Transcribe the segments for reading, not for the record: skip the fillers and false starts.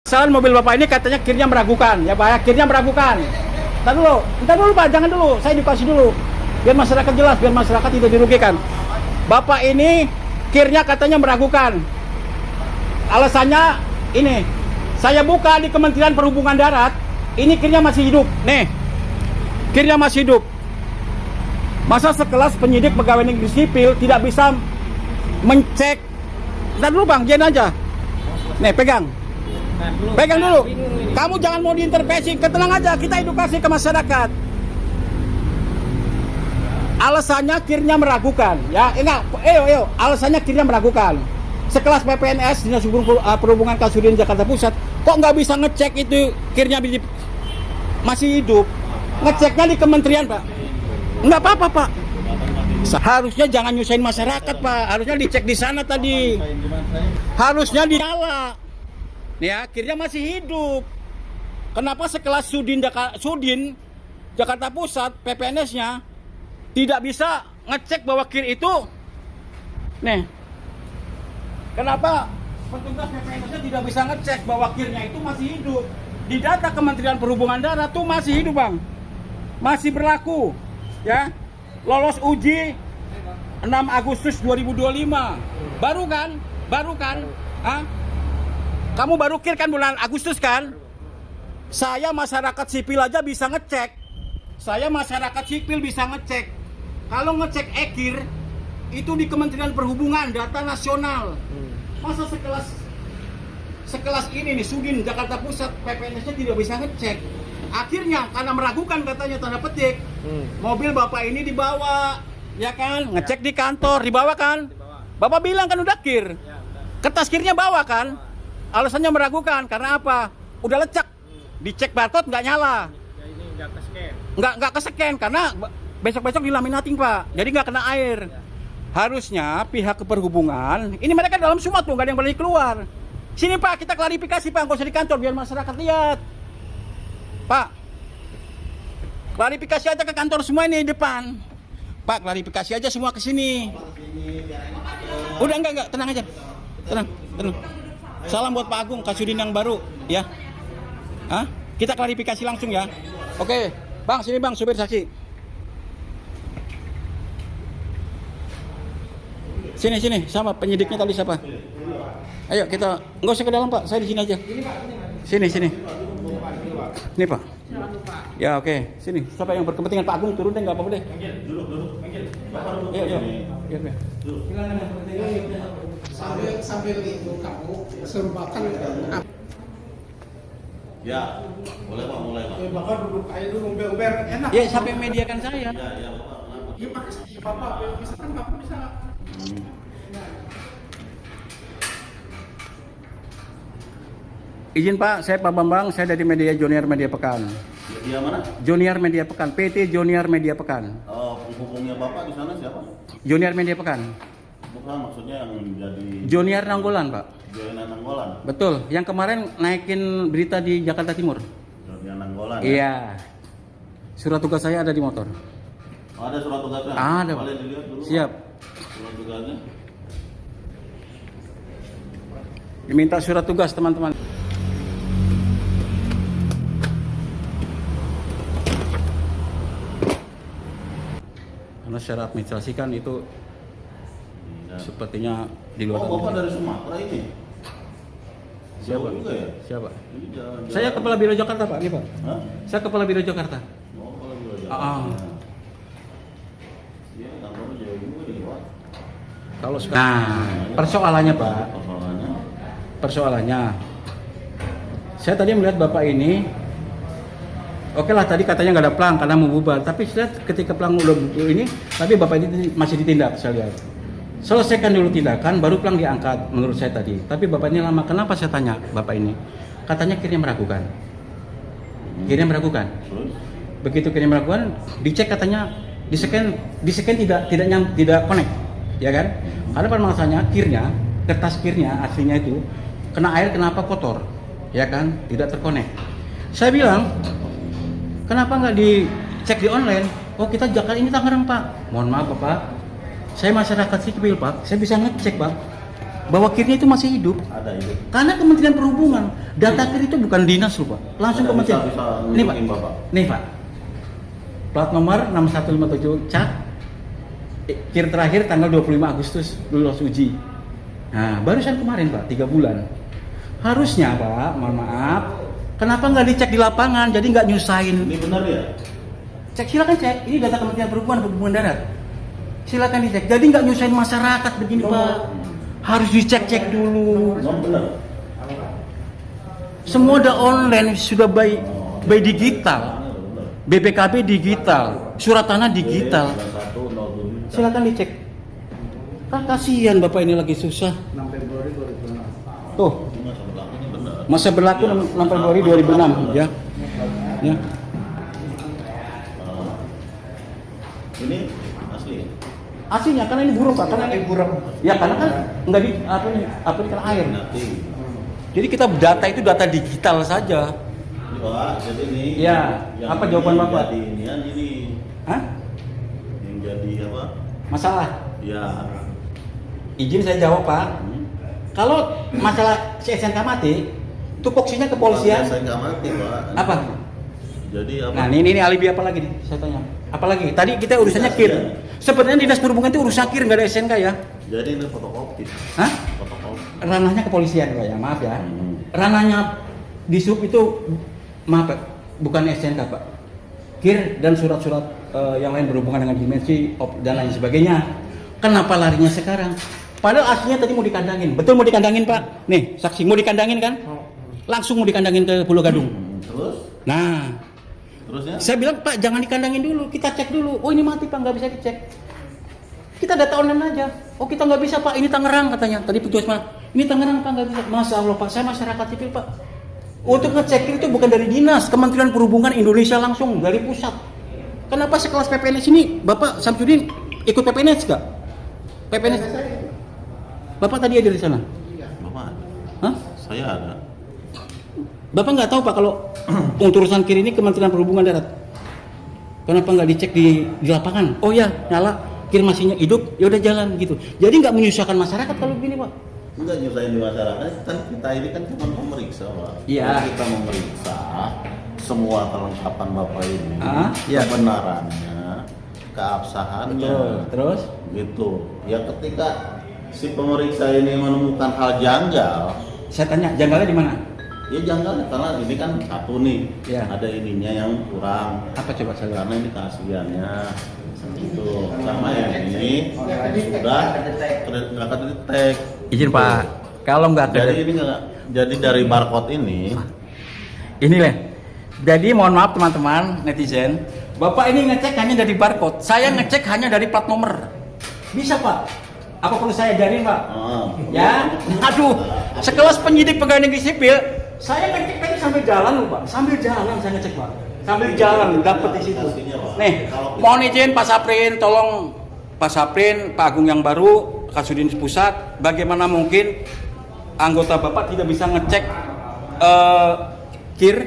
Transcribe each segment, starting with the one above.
Salah mobil Bapak ini katanya kirnya meragukan, ya Pak, ya, kirnya meragukan. Entar dulu Pak, jangan dulu, saya edukasi dulu. Biar masyarakat jelas, biar masyarakat tidak dirugikan. Bapak ini kirnya katanya meragukan. Alasannya ini, saya buka di Kementerian Perhubungan Darat, ini kirnya masih hidup. Nih, kirnya masih hidup. Masa sekelas penyidik pegawai negeri sipil tidak bisa mencek? Entar dulu Bang, jangan aja. Nih, pegang. Pegang dulu. Kamu jangan mau diintervensi, tenang aja, kita edukasi ke masyarakat. Alasannya kirnya meragukan, ya. Enggak, alasannya kirnya meragukan. Sekelas PPNS Dinas Perhubungan Kasudin Jakarta Pusat, kok nggak bisa ngecek itu kirnya masih hidup? Ngeceknya di kementerian, Pak. Nggak apa-apa, Pak. Seharusnya jangan nyusahin masyarakat, Pak. Harusnya dicek di sana tadi. Harusnya dinyala. Ya, akhirnya masih hidup. Kenapa sekelas Sudin Jakarta Pusat PPNS-nya tidak bisa ngecek bahwa kir itu? Nih, kenapa petugas PPNS-nya tidak bisa ngecek bahwa kirnya itu masih hidup? Di data Kementerian Perhubungan Darat tuh masih hidup, Bang. Masih berlaku, ya. Lolos uji 6 Agustus 2025. Baru kan? Hah? Kamu baru kir kan bulan Agustus kan? Saya masyarakat sipil aja bisa ngecek. Saya masyarakat sipil bisa ngecek. Kalau ngecek ekir itu di Kementerian Perhubungan, data nasional. Masa sekelas ini nih Sudin Jakarta Pusat PPNS-nya tidak bisa ngecek. Akhirnya karena meragukan katanya tanda petik, mobil Bapak ini dibawa, ya kan? Ngecek di kantor, dibawa kan? Bapak bilang kan udah kir. Kertas kirnya bawa kan? Alasannya meragukan karena apa? Udah lecek, dicek barcode nggak nyala, nggak kescan karena besok dilaminating Pak, jadi nggak kena air. Harusnya pihak keperhubungan, ini mereka dalam sumat tuh, nggak ada yang boleh keluar. Sini Pak, kita klarifikasi Pak, nggak usah di kantor biar masyarakat lihat. Pak, klarifikasi aja ke kantor semua ini depan. Pak, klarifikasi aja semua ke sini. Udah enggak, tenang aja, tenang. Salam buat Pak Agung, Kasudin yang baru, ya. Hah? Kita klarifikasi langsung ya. Oke, Bang, sini Bang, supir saksi. Sini, sama penyidiknya tadi siapa? Ayo kita, nggak usah ke dalam Pak, saya di sini aja. Sini. Ini Pak. Ya oke, sini. Siapa yang berkepentingan Pak Agung turun deh, nggak apa-apa deh. Duduk. Iya. Sambil itu kamu suruh makan. Ya, boleh Pak, Bapak duduk aja dulu, umber enak. Ya, sampai mediakan saya. Ya, Bapak. Ya makasih Bapak, misalkan Bapak bisa. Izin Pak, saya Pak Bambang, saya dari media Junior Media Pekan. Dia mana? Junior Media Pekan, PT Junior Media Pekan. Oh, penghubungnya Bapak di sana siapa? Junior Media Pekan. Bukan, maksudnya yang jadi Junior Nanggolan Pak. Junior Nanggolan. Betul, yang kemarin naikin berita di Jakarta Timur. Junior Nanggolan. Iya. Surat tugas saya ada di motor. Oh, ada surat tugasnya? Ada. Boleh dilihat dulu. Siap. Surat tugasnya. Diminta surat tugas teman-teman. Karena secara administrasi kan itu sepertinya di luar. Oh, Bapak dari Sumatera ini? Siapa? Jauh juga ya? Siapa? Ini jalan-jalan. Saya Kepala Biro Jakarta Pak, ini Pak. Hah? Saya Kepala Biro Jakarta. Oh, kalau di luar Iya, kantornya jauh juga di luar. Kalau sekarang. Nah, persoalannya Pak. Persoalannya. Saya tadi melihat Bapak ini. Oke lah, tadi katanya nggak ada pelang karena mau bubar. Tapi saya lihat ketika pelang udah ini, tapi Bapak ini masih ditindak, saya lihat. Selesaikan dulu tindakan, baru pelang diangkat menurut saya tadi. Tapi Bapak ini lama, kenapa saya tanya Bapak ini? Katanya kirnya meragukan. Kirnya meragukan. Begitu kirnya meragukan, dicek katanya, di-scan tidak connect, ya kan? Karena permasalahannya kirnya, kertas kirnya aslinya itu kena air, kenapa kotor, ya kan? Tidak terkonek. Saya bilang, kenapa nggak dicek di online? Oh kita Jakarta ini Tangerang Pak. Mohon maaf Bapak, saya masyarakat sipil Pak, saya bisa ngecek Pak. bahwa kirnya itu masih hidup. Ada itu. Karena Kementerian Perhubungan, data kir itu bukan dinas loh Pak, langsung Ada, Kementerian. bisa Nih Pak, nunjukin, Bapak. nih Pak, plat nomor 6157 cat, kir terakhir tanggal 25 Agustus lulus uji. Nah, barusan kemarin Pak, 3 bulan. Harusnya Pak, mohon maaf, kenapa nggak dicek di lapangan, jadi nggak nyusahin. Ini benar ya? Cek, silakan cek, ini data Kementerian Perhubungan Darat. Silakan dicek, jadi nggak nyusahin masyarakat begini Pak. Harus dicek-cek dulu. Memang benar. Semua udah online, sudah by digital. BPKB digital, surat tanah digital. 9107. Silakan dicek. Kan kasihan Bapak ini lagi susah. 6 Februari 2006. Tuh, Ini masa berlakunya benar. masa berlaku 6 Februari 2006 ya. Ya. Ini asli. Aslinya karena ini burung Pak, karena ini burung. Ya karena kan nggak di apa ini kena air. Nanti. Jadi kita data itu data digital saja. Ini Pak, jadi ini. Ya, yang apa ini jawaban Bapak? Jadi ini. Hah? Yang jadi apa? Masalah. Ya. Izin saya jawab Pak. Kalau masalah si SNK mati, tupoksinya kepolisian. Saya nggak mati Pak. Apa? Jadi apa? Nah ini alibi apa lagi nih? Saya tanya. Apa lagi? Tadi kita urusannya kir. Sebenarnya dinas perhubungan itu urusan kir, nggak ada SNK ya? Jadi ini fotokopi. Hah? Fotokopi. Ranahnya kepolisian Pak ya, maaf ya. Ranahnya di sub itu maaf Pak, bukan SNK Pak. Kir dan surat-surat yang lain berhubungan dengan dimensi dan lain sebagainya. Kenapa larinya sekarang? Padahal aslinya tadi mau dikandangin. Betul mau dikandangin Pak? Nih saksi mau dikandangin kan? Langsung mau dikandangin ke Pulau Gadung. Terus? Nah, Terusnya? saya bilang Pak jangan dikandangin dulu, kita cek dulu. Oh ini mati Pak, nggak bisa dicek. Kita data online aja. Oh kita nggak bisa Pak, ini Tangerang katanya. Tadi petugas mana? Ini Tangerang Pak, nggak bisa. Masya Allah Pak, saya masyarakat sipil Pak. Untuk ngecek itu bukan dari dinas, Kementerian Perhubungan Indonesia langsung dari pusat. Kenapa sekelas PPNS ini Bapak Samsudin ikut PPNS nggak? PPNS? Bapak tadi ada di sana? Bapak, Hah? saya ada. Bapak nggak tahu Pak kalau untuk urusan kir ini Kementerian Perhubungan Darat. Kenapa nggak dicek di lapangan? Oh ya, nyala, kir masihnya hidup, ya udah jalan gitu. Jadi nggak menyusahkan masyarakat kalau begini Pak. Enggak nyusahin di masyarakat, kan kita ini kan cuma memeriksa Pak. Iya. Jadi kita memeriksa semua kelengkapan Bapak ini, Iya. kebenarannya, keabsahannya, Betul. Terus? gitu. Ya ketika si pemeriksa ini menemukan hal janggal, Saya tanya, janggalnya di mana? ya janggalnya karena ini kan satu nih, Iya. ada ininya yang kurang. Apa coba saya lihat? Karena ini keasliannya itu sama ini sudah nggak kedetek. Izin Pak, kalau nggak Jadi ada, ini nggak, jadi dari barcode ini inilah. Jadi mohon maaf teman-teman netizen, Bapak ini ngecek hanya dari barcode, saya ngecek hanya dari plat nomor. Bisa Pak? Apa perlu saya ajarin Pak? Ya, aduh, sekelas penyidik pegawai negeri sipil, saya ngecek tadi sambil jalan loh Pak, sambil jalan saya ngecek Pak, sambil jalan dapat di situ. Nih, mohon izin Pak Saprin, tolong Pak Saprin, Pak Agung yang baru, Kasudin Pusat, bagaimana mungkin anggota Bapak tidak bisa ngecek kir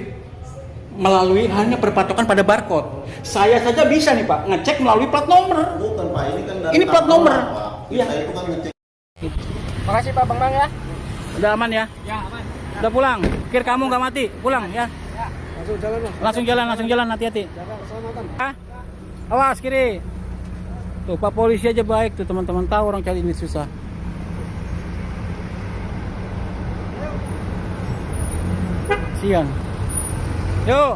melalui hanya berpatokan pada barcode. Saya saja bisa nih Pak, ngecek melalui plat nomor. bukan Pak, ini kan dari Ini plat nomor. Pak. Iya. Kita itu kan ngecek. Makasih Pak Bang Bang ya. Udah aman ya? Ya, aman. Udah pulang. Kir kamu nggak mati, pulang ya. Langsung jalan Mas. Langsung jalan, hati-hati. Jaga keselamatan. Ah, awas kiri. Tuh Pak polisi aja baik tuh teman-teman, tahu orang cari ini susah. Sian. Yuk.